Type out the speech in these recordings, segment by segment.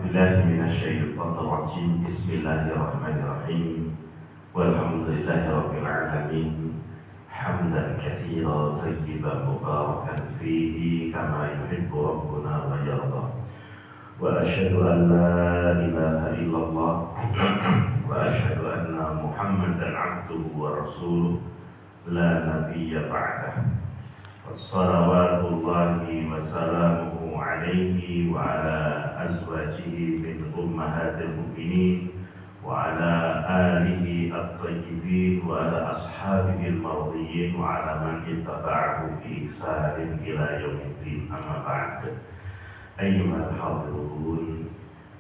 بالله من الشيطان الرجيم. بسم الله الرحمن الرحيم. والحمد لله رب العالمين حمدا كثيرا طيبا مباركا فيه كما يحب ربنا ويرضى. وأشهد أن لا إله إلا الله وأشهد أن محمدا عبده ورسوله لا نبي بعده. صلوات الله وسلامه عليه وعلى أزواجه من أمهات المؤمنين وعلى آله الطيبين وعلى أصحابه المرضيين وعلى من اتبعه بإحسان إلى يوم الدين. أما بعد، أيها الحاضرون،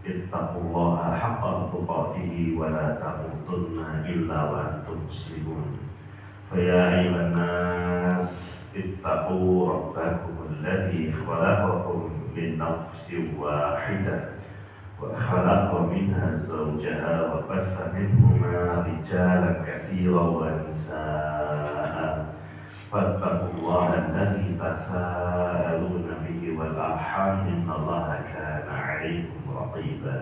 اتقوا الله حق تقاته ولا تموتن إلا وأنتم مسلمون. فيا أيها الناس، اتقوا ربكم الذي خلقكم من نفس واحدة وخلق منها زوجها وبث منهما رجالا كثيرا ونساء. فاتقوا الله الذي تساءلون به والأرحام إن الله كان عليكم رقيبا.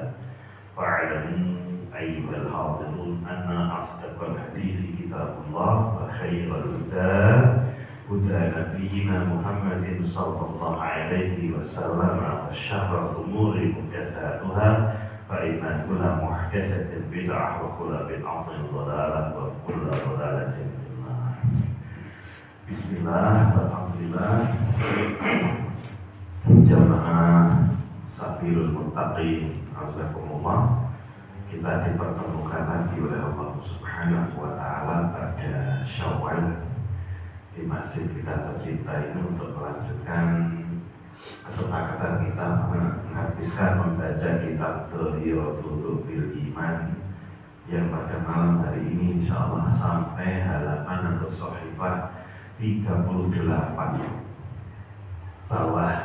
واعلموا أيها الحاضرون أن أصدق الحديث كتاب الله وخير الهدى هدى نبينا محمد صلى الله عليه وسلم وشر الأمور محدثاتها فإن كل محدثة بدعة وكل بدعة ضلالة وكل ضلالة في النار. بسم الله والحمد لله. Jamaah Sabilul Muttaqin, azakumullah, kita dipertemukan lagi oleh Allah Subhanahu wa Ta'ala pada Syawal di masjid kita tercinta ini untuk melanjutkan kesepakatan kita menghabiskan membaca kitab Dhahiratul Iman yang pada malam hari ini insyaallah sampai halaman atau sahifah 38 bawah.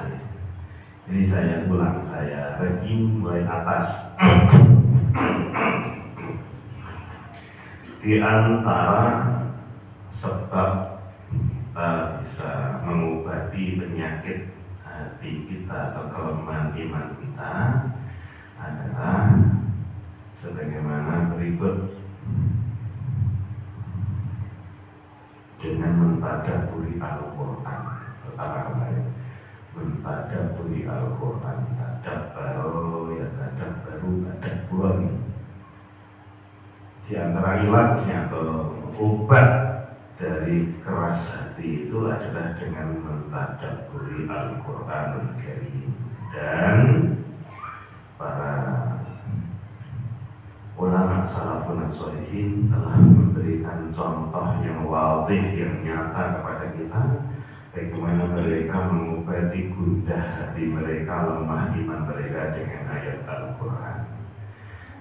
Ini saya ulang, saya review mulai atas. Di antara sebab bisa mengobati penyakit hati kita atau kelemahan iman kita adalah sebagaimana berikut: dengan mentadabburi Al-Quran. Pertama kali mentadabburi Al-Quran, tadabbaru ya tadabbaru tadabburi. Di antara ilatnya atau obat dari keras hati itu adalah dengan mentadabburi Al-Quranul Karim. Dan para ulama salafun sholihin telah memberikan contoh yang wadih, yang nyata kepada kita, bagaimana mereka mengobati gundah hati mereka, lemah iman mereka dengan ayat Al-Quran.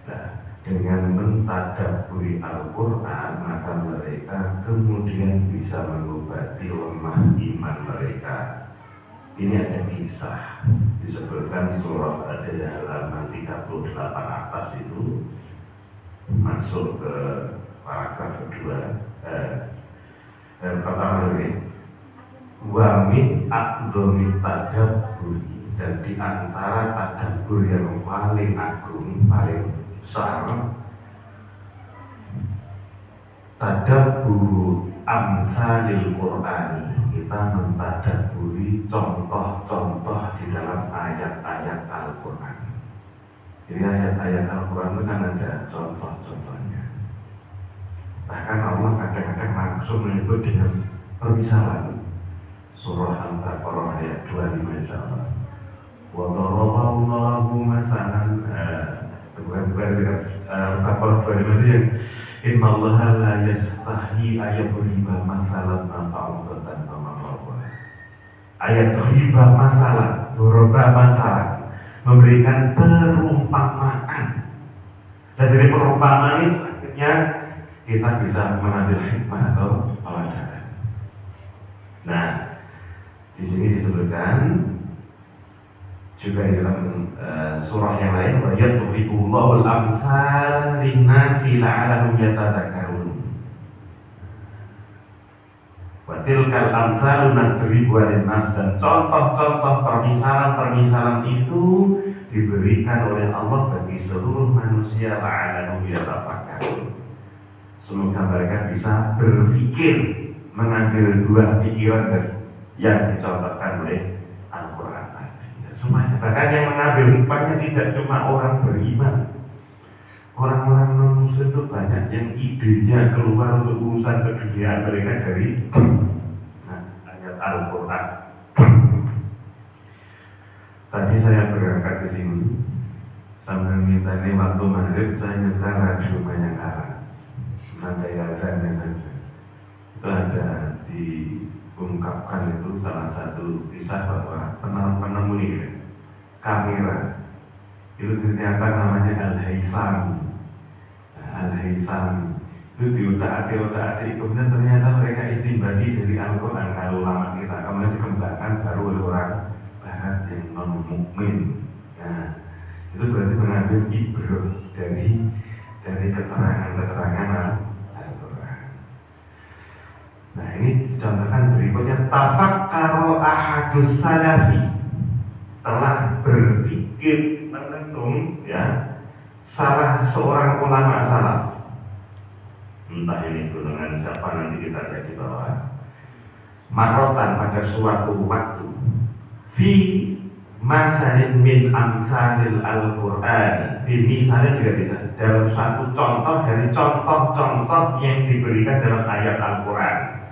Nah, dengan mentadabburi Al-Quran, maka mereka kemudian bisa mengobati lemah iman mereka. Ini ada kisah disebutkan surah ada halaman 38 atas itu, masuk ke paragraf kedua. Pertama ini, wa min a'dhami tadabburi, dan di antara tadabbur yang paling agung, paling besar, tadabbur amsalil Qur'ani, kita mentadabburi contoh-contoh di dalam ayat-ayat Al-Quran. Jadi ayat-ayat Al-Quran itu kan ada contoh-contohnya. Bahkan Allah kadang-kadang langsung menyebut dengan permisalan. Surah Al-Baqarah ayat 25 insyaallah. Wa daraballahu masalan, bukan Al-Baqarah 25 yang innallaha la yastahi ayyadriba masalan ma ta'udatan wa ma. Ayat riba masalah, doroba masalah, memberikan perumpamaan. Dan dari perumpamaan itu akhirnya kita bisa mengambil hikmah atau pelajaran. Nah, di sini disebutkan juga di dalam surah yang lain, wa yadribullahu al-amsal lin-nasi la'allahum yatadhakkarun. Wa tilkal amsalu nadribuha lin-nas, dan contoh-contoh permisalan-permisalan itu diberikan oleh Allah bagi seluruh manusia la'allahum yatafakkarun. Semoga mereka bisa berpikir, mengambil buah pikiran yang dicontohkan oleh Al-Quran tadi. Semuanya, bahkan yang mengambil hikmahnya tidak cuma orang beriman. Orang-orang non-muslim itu banyak yang idenya keluar untuk urusan keduniaan mereka dari ayat Al-Quran. Tadi saya berangkat ke sini sambil minta ini waktu maghrib saya nyetar radio Bayangkara. Nanti azannya saja. Itu ada diungkapkan itu salah satu kisah bahwa penemu ini kamera itu ternyata namanya Al-Haythami. Al-Haythami itu diutak-atik kemudian ternyata mereka istinbati dari Al-Quran. Kalau lama kita kemudian dikembangkan baru oleh orang barat yang non mukmin. Nah, itu berarti mengambil ibrah dari keterangan Al-Quran. Nah, ini contohkan berikutnya, tafakkaro ahadus salafi, telah berpikir merenung ya salah seorang ulama salaf. Entah ini golongan siapa nanti kita lihat di bawah. Marotan pada suatu waktu fi masalin min amsalil Al-Quran. Di misalnya juga bisa dalam satu contoh dari contoh-contoh yang diberikan dalam ayat Al-Quran.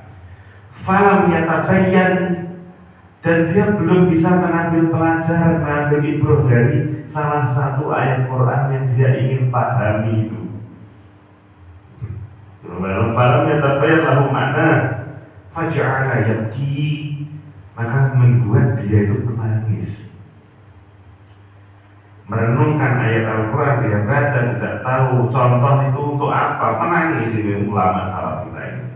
Falam yatabayyan, dan dia belum bisa mengambil pelajaran, mengambil ibrah dari salah satu ayat Quran yang dia ingin pahami itu. Falam yatabayyan lahu makna faja'ala yabki, maka membuat dia itu menangis. Merenungkan ayat Al-Quran, dia baca tidak tahu contoh itu untuk apa, menangis ini ulama salaf kita ini.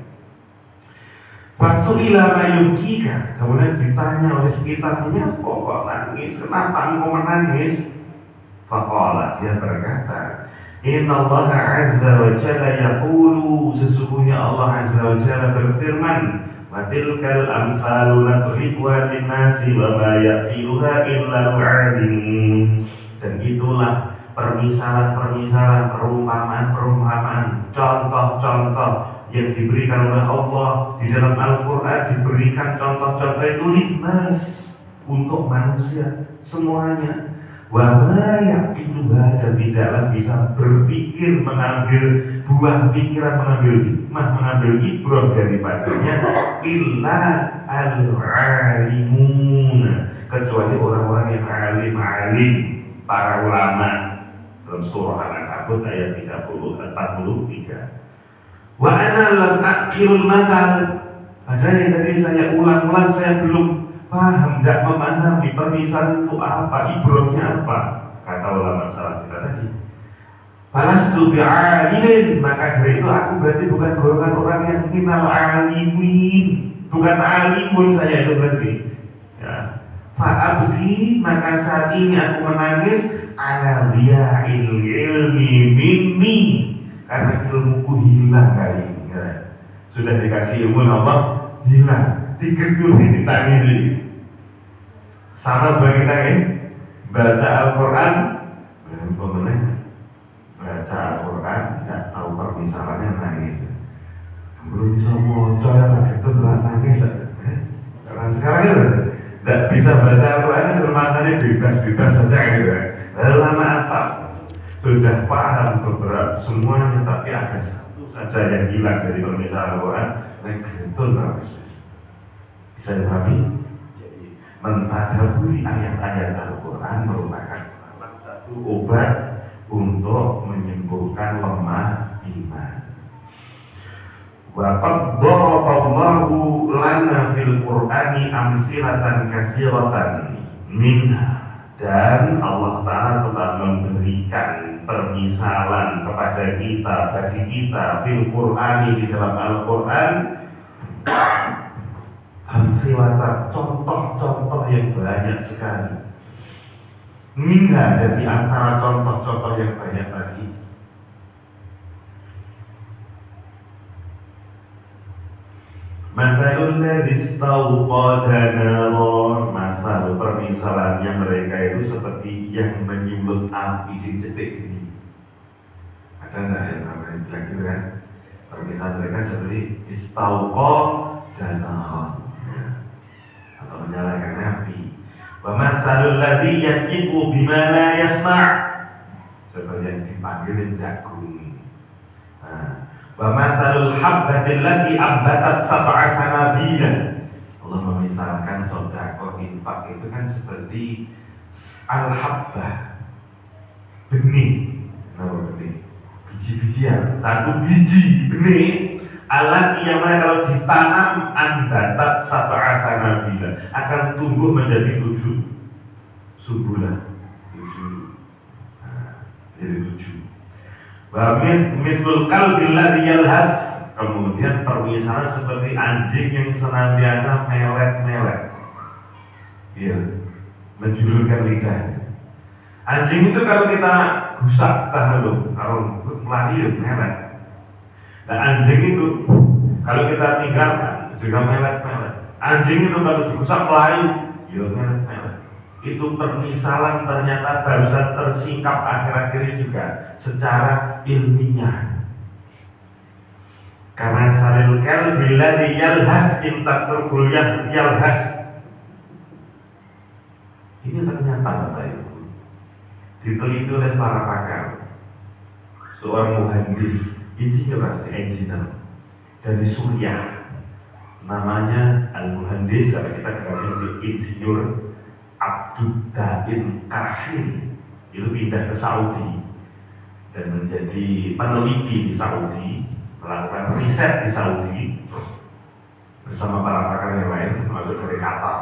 Fasu'ila mayukika, kemudian ditanya oleh sekitarnya, kok nangis, kenapa engkau menangis? Faqala, dia berkata, Inna Allah Azza wa Jalla yaqulu, sesungguhnya Allah Azza wa Jalla berfirman, wa tilkal amsalu nadribuha linnasi wa ma yaqiluha illa al-'alimun. Dan itulah permisalan-permisalan, perumpamaan-perumpamaan, contoh-contoh yang diberikan oleh Allah di dalam Al-Quran, diberikan contoh-contoh itu linnas, untuk manusia semuanya. Wa ma yaqiluha, dan tidaklah bisa berpikir, mengambil buah pikiran, mengambil hikmah, mengambil ibrah daripadanya illa al-'alimun, kecuali orang-orang yang alim, para ulama. Dalam surah Al-Ankabut ayat 43. Wa ana lam aqilul masal, padahal yang tadi saya ulang-ulang saya belum paham, tidak memahami permisalan itu apa, ibrahnya apa. Kata ulama salaf kita tadi, falastu bi'alimin, maka dari itu aku berarti bukan golongan orang yang minal alimin, bukan alimun saya itu berarti ya. Fa'abdi, maka saat ini aku menangis ala dhiya'il ilmi minni, karena ilmuku hilang kali ini ya. Sudah dikasih ilmu Allah, hilang, digedul, ditangisi. Sama seperti kita ini baca Al-Quran, baca Al-Quran tidak tahu permisalannya, nangis. Belum bisa bocor ya, itu nangis. Karena sekarang itu tidak bisa baca Al-Quran, semuanya bebas saja gitu ya. Lama asal sudah paham beberapa semuanya, tapi ada satu saja yang hilang dari permisalan Al-Quran, itu nangis. Bisa dipahami? Mentadaburi ayat-ayat Al-Quran merupakan salah satu obat untuk menyembuhkan lemah iman. Wa qad daraballahu lana fil Qur'ani amsilatan katsiratan minha, dan Allah Ta'ala telah memberikan permisalan kepada kita, bagi kita fil Qur'ani, di dalam Al-Quran, amsilatan, contoh-contoh yang banyak sekali. Minha, dari antara contoh-contoh yang banyak tadi, masalul ladzis tawqada naron, masal permisalannya mereka itu seperti yang api sing cetek gini. Ada nggak yang namanya bilang gitu kan? Permintaan mereka seperti istauqa janahon, ya. Atau menyalakan api. Wa masalul ladzi yaqifu bima la yasma', seperti yang dipanggilin jagung. Wa masalul habbatil lati abbatat sab'a sanabila. Allah memisalkan sedekah infak itu kan seperti al-habbah, benih. Kenapa benih? Biji-bijian, satu biji benih alat yang mana kalau ditanam ambatat sab'a sanabila akan tumbuh menjadi 7 subulan. Jadi 7. Wa mislul qalbil ladzi yalhas, kemudian permisalan seperti anjing yang senantiasa melet-melet, ya, menjulurkan lidah. Anjing itu kalau kita gusak tahu, kalau melari melet. Nah anjing itu kalau kita tinggalkan juga melet-melet. Anjing itu kalau digusak melari, ya melet-melet. Itu permisalan ternyata barusan tersingkap akhir-akhir ini juga secara ilmiah. Karena salil kalbi ladzi yalhas intatrukul yalhas. Ini ternyata Bapak Ibu diteliti oleh para pakar. Seorang muhandis, engineer dari Suriah, namanya al-muhandis, kalau kita kenal insinyur Abduddin Kahil. Itu pindah ke Saudi dan menjadi peneliti di Saudi, melakukan riset di Saudi bersama para pakar yang lain, termasuk dari Qatar,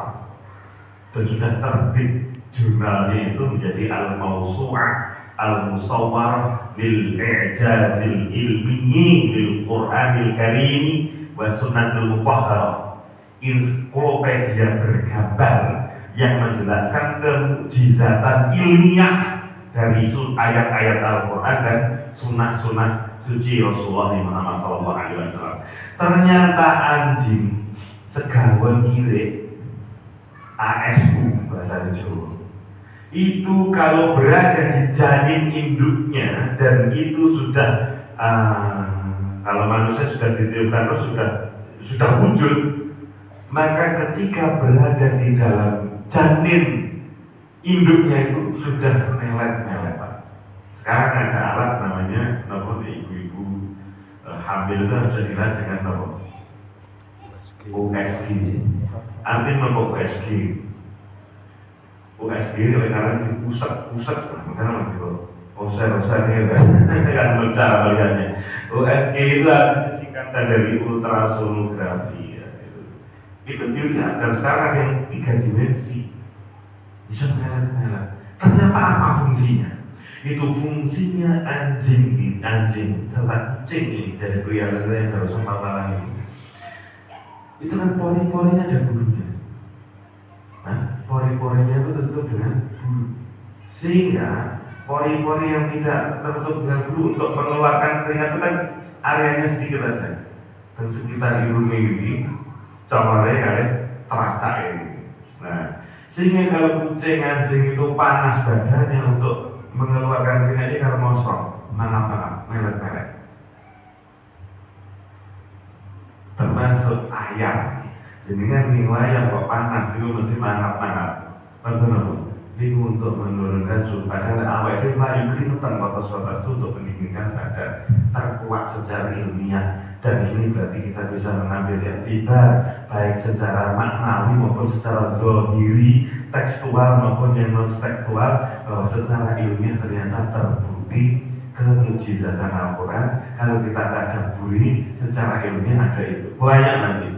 dan sudah terbit jurnalnya itu menjadi Al-Mawsu'ah Al-Musawwarah lil I'jazil Ilmi lil Qur'anil Karim wa Sunnatul Mutahharah, ensiklopedia bergambar yang menjelaskan kemujizatan ilmiah dari ayat-ayat Al-Quran dan sunnah-sunnah suci Rasulullah Muhammad SAW. Ternyata anjing segawan irik ASU bahasa Jawa itu kalau berada di janin induknya dan itu sudah kalau manusia sudah ditiupkan sudah wujud, maka ketika berada di dalam janin induknya itu sudah melet-melet, Pak. Sekarang ada alat namanya ibu-ibu hamil itu bisa dilihat dengan USG. Anti membawa USG. USG sekarang dipusat-pusat, makanya oser-oser ini kan cara melihatnya. USG itu singkatan dari ultrasonografi. Itu dilihat, dan sekarang ada yang 3 dimensi bisa melet-melet. Ternyata apa fungsinya? Itu fungsinya anjing serta kucing ini dari peliharaan yang baru sempat malam ini. Itu kan pori-porinya ada bulunya. Nah, pori-porinya itu tertutup dengan bulu, sehingga pori-pori yang tidak tertutup dengan bulu untuk mengeluarkan keringat itu kan areanya sedikit saja, dan sekitar hidung ini camarnya kali teracak ini. Nah, sehingga kalau kucing anjing itu panas badannya untuk mengeluarkan keringatnya kalau mau strong, mangap-mangap, melet-melet. Termasuk ayam, jadi kan nilai yang kok panas itu mesti mangap-mangap. Betul-betul. Ini untuk menurunkan suhu badan. Awal itu layu keringetan batas-batas itu untuk mendinginkan badan, terkuat secara ilmiah. Dan ini berarti kita bisa mengambil iktibar baik secara maknawi maupun secara zahiri, tekstual maupun yang non tekstual, bahwa secara ilmiah ternyata terbukti kemujizatan Al-Quran. Kalau kita tadabburi secara ilmiah ada itu banyak nanti